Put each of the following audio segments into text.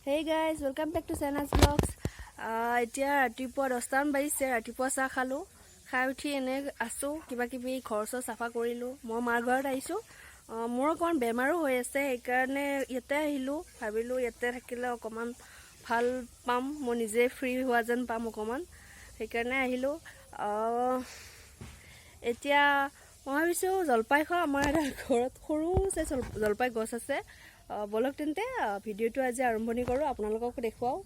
Hey guys, welcome back to Sana's Vlogs. এতিয়া ৰাতিপুৱা 10টামান বাজিছে। ৰাতিপুৱা চাহ খালো, খাই উঠি এনে আছো, কিবা কিবি ঘৰ চৰ চাফা কৰিলো। মই মাৰ ঘৰত আহিছো। মোৰ অকমান বেমাৰো হৈ আছে, সেইকাৰণে ইয়াতে আহিলো। ভাবিলো ইয়াতে থাকিলে অকমান ভাল পাম, মই নিজে ফ্ৰী হোৱা যেন পাম অকমান, সেইকাৰণে আহিলো। এতিয়া মই ভাবিছো জলপাই খাওঁ। আমাৰ ঘৰত সৰু চাই জলপাই গছ আছে। বলক তেন্তে ভিডিঅ'টো আজি আৰম্ভণি কৰোঁ, আপোনালোকক দেখুৱাওঁ।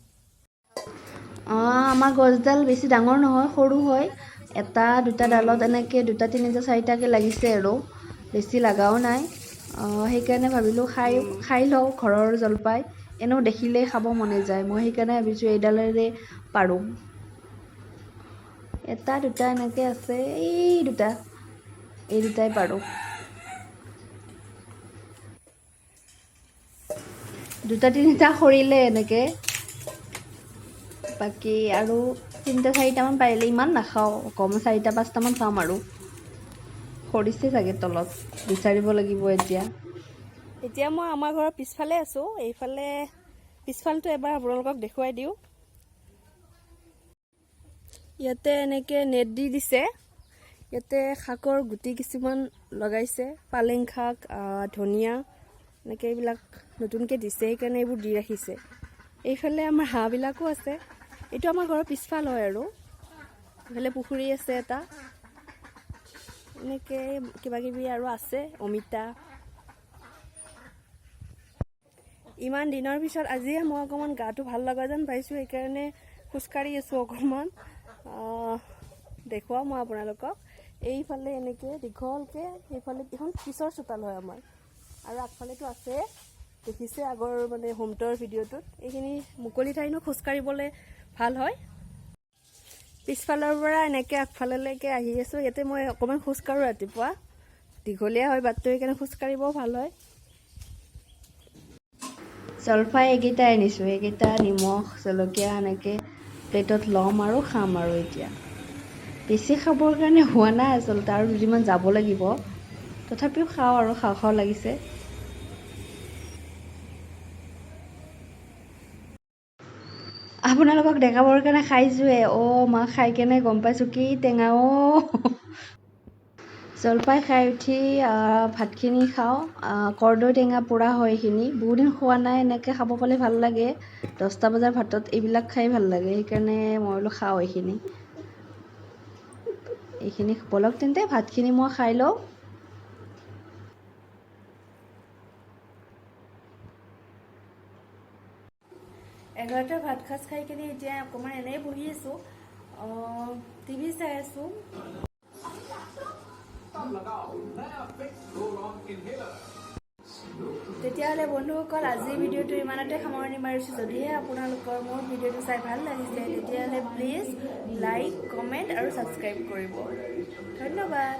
আমাৰ গছডাল বেছি ডাঙৰ নহয়, সৰু হয়। এটা দুটা ডালত এনেকৈ দুটা তিনিটা চাৰিটাকৈ লাগিছে আৰু বেছি লগাও নাই। সেইকাৰণে ভাবিলোঁ খাই লওঁ ঘৰৰ জলপাই, এনেও দেখিলেই খাব মনে যায়। মই সেইকাৰণে ভাবিছোঁ এইডালেৰে পাৰোঁ। এটা দুটা এনেকৈ আছে, এই দুটাই পাৰোঁ। দুটা তিনিটা সৰিলে এনেকৈ, বাকী আৰু তিনিটা চাৰিটামান পাৰিলে, ইমান নাখাওঁ, অকণমান 4টা 5টামান খাম আৰু। সৰিছে চাগে তলত, বিচাৰিব লাগিব এতিয়া মই আমাৰ ঘৰৰ পিছফালে আছোঁ। পিছফালটো এবাৰ আপোনালোকক দেখুৱাই দিওঁ। ইয়াতে এনেকৈ নেট দি দিছে। ইয়াতে শাকৰ গুটি কিছুমান লগাইছে, পালেং শাক, ধনিয়া, এনেকৈ এইবিলাক নতুনকৈ দিছে, সেইকাৰণে এইবোৰ দি ৰাখিছে। এইফালে আমাৰ হাঁহবিলাকো আছে। এইটো আমাৰ ঘৰৰ পিছফাল হয় আৰু এইফালে পুখুৰী আছে এটা, এনেকৈ কিবা কিবি আৰু আছে, অমিতা। ইমান দিনৰ পিছত আজিয়ে মই অকণমান গাটো ভাল লগা যেন পাইছোঁ, সেইকাৰণে খোজকাঢ়ি আছোঁ অকণমান। দেখুৱাওঁ মই আপোনালোকক। এইফালে এনেকৈ দীঘলকৈ, সেইফালে এখন পিছৰ চোতাল হয় আমাৰ, আৰু আগফালেতো আছে, দেখিছে আগৰ হোমটোৰ ভিডিঅ'টোত। এইখিনি মুকলি ঠাই ন, খোজকাঢ়িবলৈ ভাল হয়। পিছফালৰ পৰা এনেকৈ আগফাললৈকে আহি আছোঁ। ইয়াতে মই অকণমান খোজকাঢ়োঁ ৰাতিপুৱা, দীঘলীয়া হয় বাটটো, সেইকাৰণে খোজকাঢ়িবও ভাল হয়। জলফাই এইকেইটা আনিছোঁ, এইকেইটা নিমখ জলকীয়া এনেকৈ প্লেটত ল'ম আৰু খাম আৰু। এতিয়া বেছি খাবৰ কাৰণে হোৱা নাই আচলতে, আৰু দুদিনমান যাব লাগিব, তথাপিও খাওঁ আৰু খাওঁ লাগিছে। আপোনালোকক দেখাবৰ কাৰণে খাইছোঁৱে। মা খাই কেনে গম পাইছোঁ কি টেঙা। জলপাই খাই উঠি ভাতখিনি খাওঁ। কৰ্দৈ টেঙা পোৰা হয় এইখিনি, বহুদিন খোৱা নাই, এনেকৈ খাব পালে ভাল লাগে। 10টা বজাৰ ভাতত এইবিলাক খাই ভাল লাগে, সেইকাৰণে মই বোলো খাওঁ এইখিনি বলক তেন্তে ভাতখিনি মই খাই লওঁ। এঘাৰটাৰ ভাত সাজ খাই কিনে এতিয়া অকণমান এনেই বহি আছোঁ, টিভি চাই আছোঁ। তেতিয়াহ'লে বন্ধুসকল, আজিৰ ভিডিঅ'টো ইমানতে সামৰণি মাৰিছোঁ। যদিহে আপোনালোকৰ মোৰ ভিডিঅ'টো চাই ভাল লাগিছে, তেতিয়াহ'লে প্লিজ লাইক, কমেণ্ট আৰু ছাবস্ক্ৰাইব কৰিব। ধন্যবাদ।